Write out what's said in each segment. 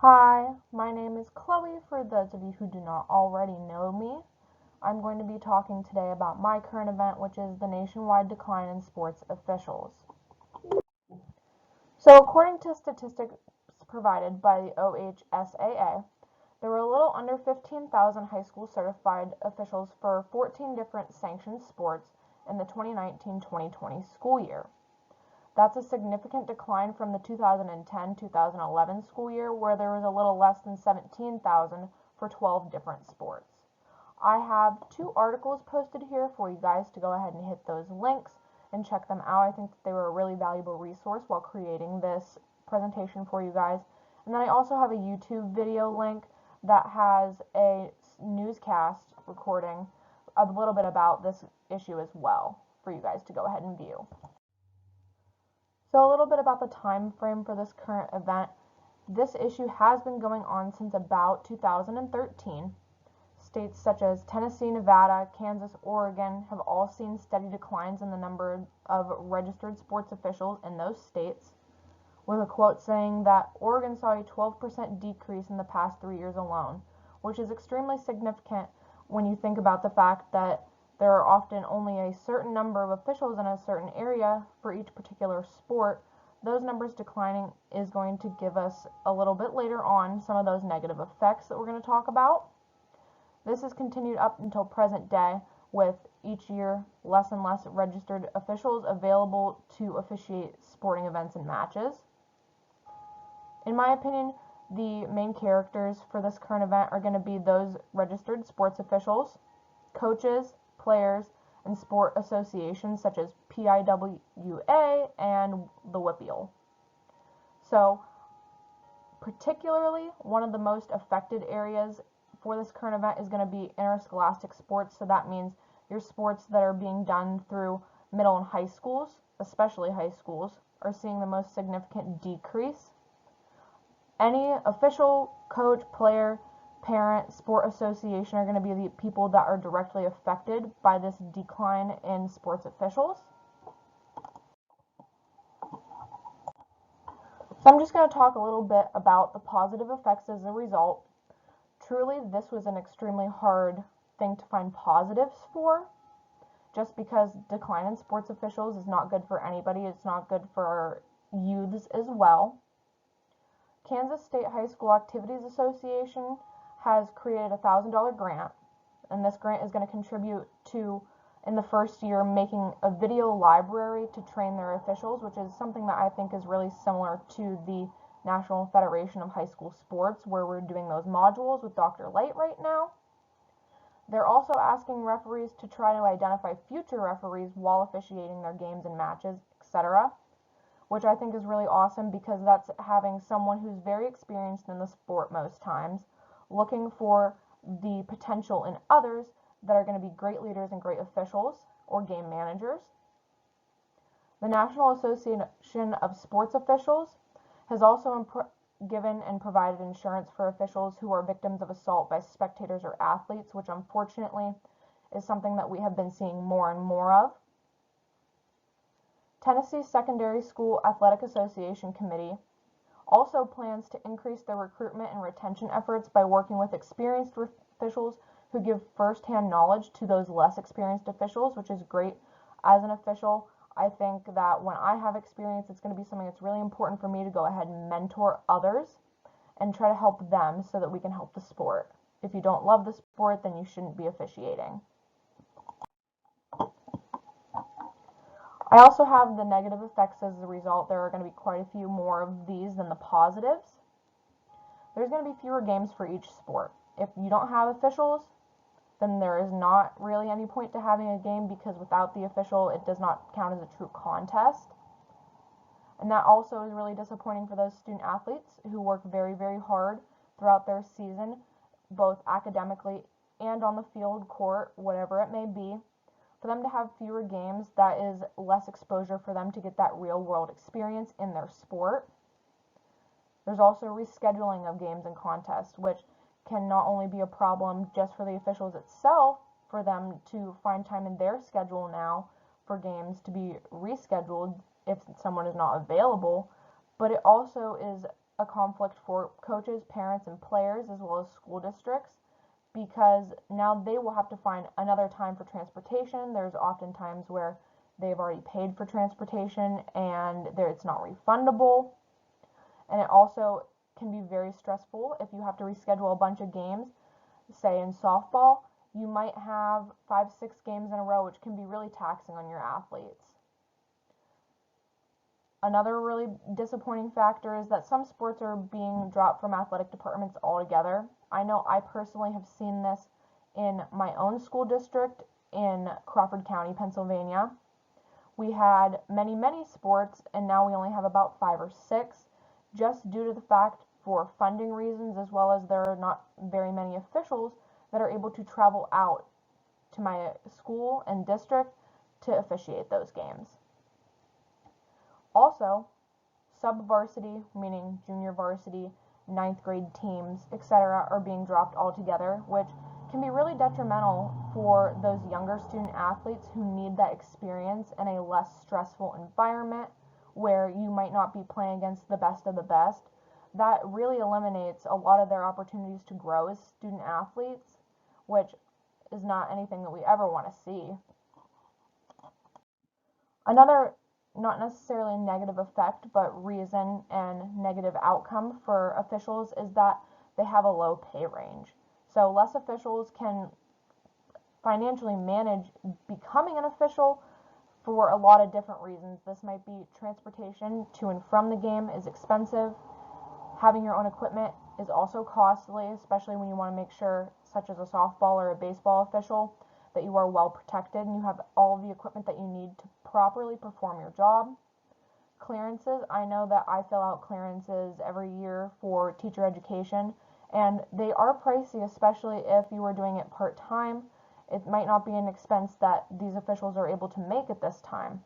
Hi, my name is Chloe. For those of you who do not already know me, I'm going to be talking today about my current event, which is the nationwide decline in sports officials. So, according to statistics provided by the OHSAA, there were a little under 15,000 high school certified officials for 14 different sanctioned sports in the 2019-2020 school year. That's a significant decline from the 2010-2011 school year, where there was a little less than 17,000 for 12 different sports. I have two articles posted here for you guys to go ahead and hit those links and check them out. I think they were a really valuable resource while creating this presentation for you guys. And then I also have a YouTube video link that has a newscast recording a little bit about this issue as well for you guys to go ahead and view. So a little bit about the time frame for this current event. This issue has been going on since about 2013. States such as Tennessee, Nevada, Kansas, Oregon have all seen steady declines in the number of registered sports officials in those states, with a quote saying that Oregon saw a 12% decrease in the past 3 years alone, which is extremely significant when you think about the fact that there are often only a certain number of officials in a certain area for each particular sport. Those numbers declining is going to give us a little bit later on some of those negative effects that we're going to talk about. This has continued up until present day, with each year less and less registered officials available to officiate sporting events and matches. In my opinion, the main characters for this current event are going to be those registered sports officials, coaches, players, and sport associations such as PIWA and the WPIAL. So, particularly, one of the most affected areas for this current event is going to be interscholastic sports. So that means your sports that are being done through middle and high schools, especially high schools, are seeing the most significant decrease. Any official, coach, player, parent, sport association are going to be the people that are directly affected by this decline in sports officials. So I'm just going to talk a little bit about the positive effects as a result. Truly, this was an extremely hard thing to find positives for, just because decline in sports officials is not good for anybody. It's not good for our youths as well. Kansas State High School Activities Association has created a $1,000 grant, and this grant is going to contribute to, in the first year, making a video library to train their officials, which is something that I think is really similar to the National Federation of High School Sports, where we're doing those modules with Dr. Leight right now. They're also asking referees to try to identify future referees while officiating their games and matches, etc., which I think is really awesome, because that's having someone who's very experienced in the sport most times, looking for the potential in others that are going to be great leaders and great officials or game managers. The National Association of Sports Officials has also given and provided insurance for officials who are victims of assault by spectators or athletes, which unfortunately is something that we have been seeing more and more of. Tennessee Secondary School Athletic Association Committee also plans to increase their recruitment and retention efforts by working with experienced officials who give first-hand knowledge to those less experienced officials, which is great. As an official, I think that when I have experience, it's going to be something that's really important for me to go ahead and mentor others and try to help them so that we can help the sport. If you don't love the sport, then you shouldn't be officiating. I also have the negative effects as a result. There are going to be quite a few more of these than the positives. There's going to be fewer games for each sport. If you don't have officials, then there is not really any point to having a game, because without the official, it does not count as a true contest. And that also is really disappointing for those student athletes who work very, very hard throughout their season, both academically and on the field, court, whatever it may be. For them to have fewer games, that is less exposure for them to get that real world experience in their sport. There's also rescheduling of games and contests, which can not only be a problem just for the officials itself, for them to find time in their schedule now for games to be rescheduled if someone is not available, but it also is a conflict for coaches, parents, and players, as well as school districts, because now they will have to find another time for transportation. There's often times where they've already paid for transportation and it's not refundable. And it also can be very stressful if you have to reschedule a bunch of games. Say in softball, you might have 5-6 games in a row, which can be really taxing on your athletes. Another really disappointing factor is that some sports are being dropped from athletic departments altogether. I know I personally have seen this in my own school district in Crawford County, Pennsylvania. We had many sports, and now we only have about 5 or 6, just due to the fact for funding reasons, as well as there are not very many officials that are able to travel out to my school and district to officiate those games. Also, sub-varsity, meaning junior varsity, 9th grade teams, etc., are being dropped altogether, which can be really detrimental for those younger student athletes who need that experience in a less stressful environment where you might not be playing against the best of the best. That really eliminates a lot of their opportunities to grow as student athletes, which is not anything that we ever want to see. Another, not necessarily negative effect, but reason and negative outcome for officials is that they have a low pay range. So less officials can financially manage becoming an official for a lot of different reasons. This might be transportation to and from the game is expensive. Having your own equipment is also costly, especially when you want to make sure, such as a softball or a baseball official, that you are well protected and you have all of the equipment that you need to properly perform your job. Clearances, I know that I fill out clearances every year for teacher education, and they are pricey, especially if you are doing it part-time. It might not be an expense that these officials are able to make at this time.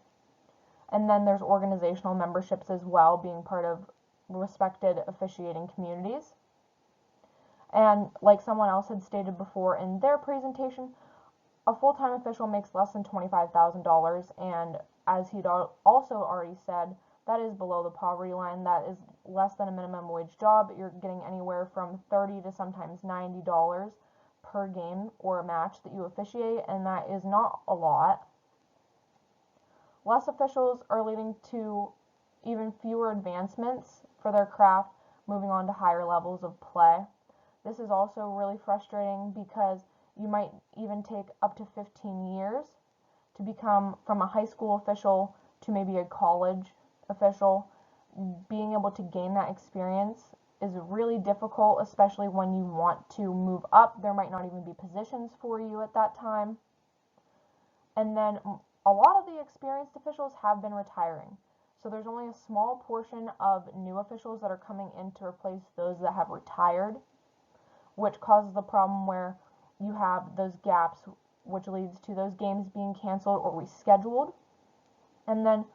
And then there's organizational memberships as well, being part of respected officiating communities. And like someone else had stated before in their presentation, a full-time official makes less than $25,000, and as he'd also already said, that is below the poverty line. That is less than a minimum wage job. You're getting anywhere from $30 to sometimes $90 per game or a match that you officiate, and that is not a lot. Less officials are leading to even fewer advancements for their craft, moving on to higher levels of play. This is also really frustrating because you might even take up to 15 years to become from a high school official to maybe a college official. Being able to gain that experience is really difficult, especially when you want to move up. There might not even be positions for you at that time. And then a lot of the experienced officials have been retiring. So there's only a small portion of new officials that are coming in to replace those that have retired, which causes the problem where you have those gaps, which leads to those games being canceled or rescheduled. And then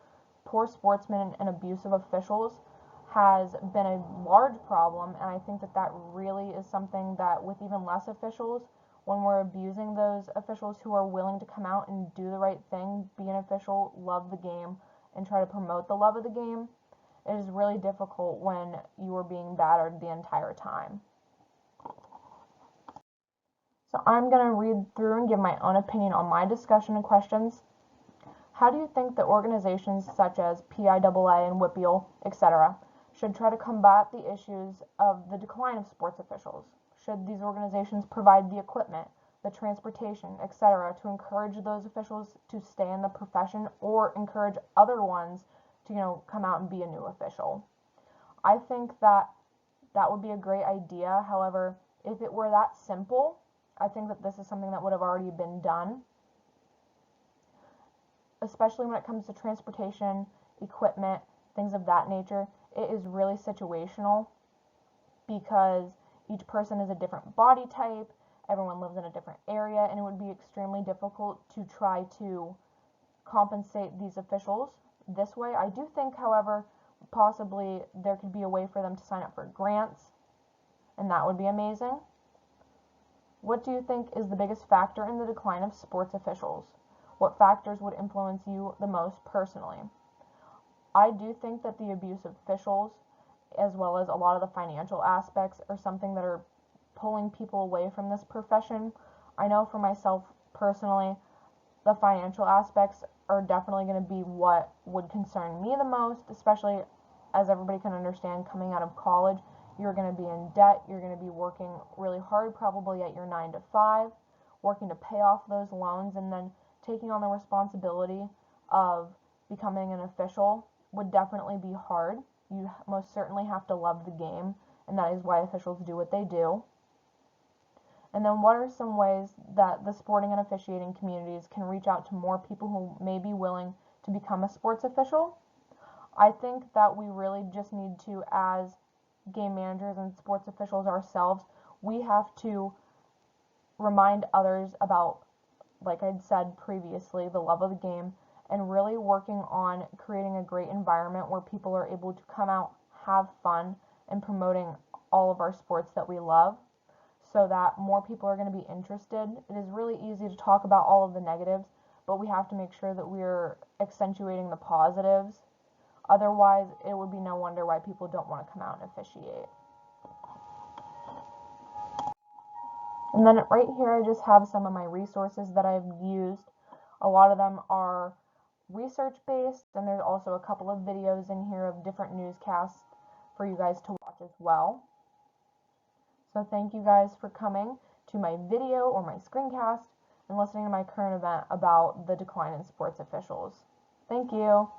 poor sportsmen and abusive officials has been a large problem, and I think that that really is something that with even less officials, when we're abusing those officials who are willing to come out and do the right thing, be an official, love the game, and try to promote the love of the game, it is really difficult when you are being battered the entire time. So I'm going to read through and give my own opinion on my discussion and questions. How do you think that organizations such as PIAA and WPIAL, etc., should try to combat the issues of the decline of sports officials? Should these organizations provide the equipment, the transportation, etc., to encourage those officials to stay in the profession or encourage other ones to, come out and be a new official? I think that that would be a great idea. However, if it were that simple, I think that this is something that would have already been done, especially when it comes to transportation, equipment, things of that nature. It is really situational because each person is a different body type, everyone lives in a different area, and it would be extremely difficult to try to compensate these officials this way. I do think, however, possibly there could be a way for them to sign up for grants, and that would be amazing. What do you think is the biggest factor in the decline of sports officials? What factors would influence you the most personally? I do think that the abuse of officials as well as a lot of the financial aspects are something that are pulling people away from this profession. I know for myself personally, the financial aspects are definitely going to be what would concern me the most, especially as everybody can understand coming out of college. You're going to be in debt, you're going to be working really hard, probably at your 9 to 5, working to pay off those loans, and then taking on the responsibility of becoming an official would definitely be hard. You most certainly have to love the game, and that is why officials do what they do. And then what are some ways that the sporting and officiating communities can reach out to more people who may be willing to become a sports official? I think that we really just need to, as game managers and sports officials ourselves, we have to remind others about, like I'd said previously, the love of the game, and really working on creating a great environment where people are able to come out, have fun, and promoting all of our sports that we love, so that more people are going to be interested. It is really easy to talk about all of the negatives, but we have to make sure that we're accentuating the positives. Otherwise, it would be no wonder why people don't want to come out and officiate. And then right here, I just have some of my resources that I've used. A lot of them are research-based, and there's also a couple of videos in here of different newscasts for you guys to watch as well. So thank you guys for coming to my video or my screencast and listening to my current event about the decline in sports officials. Thank you.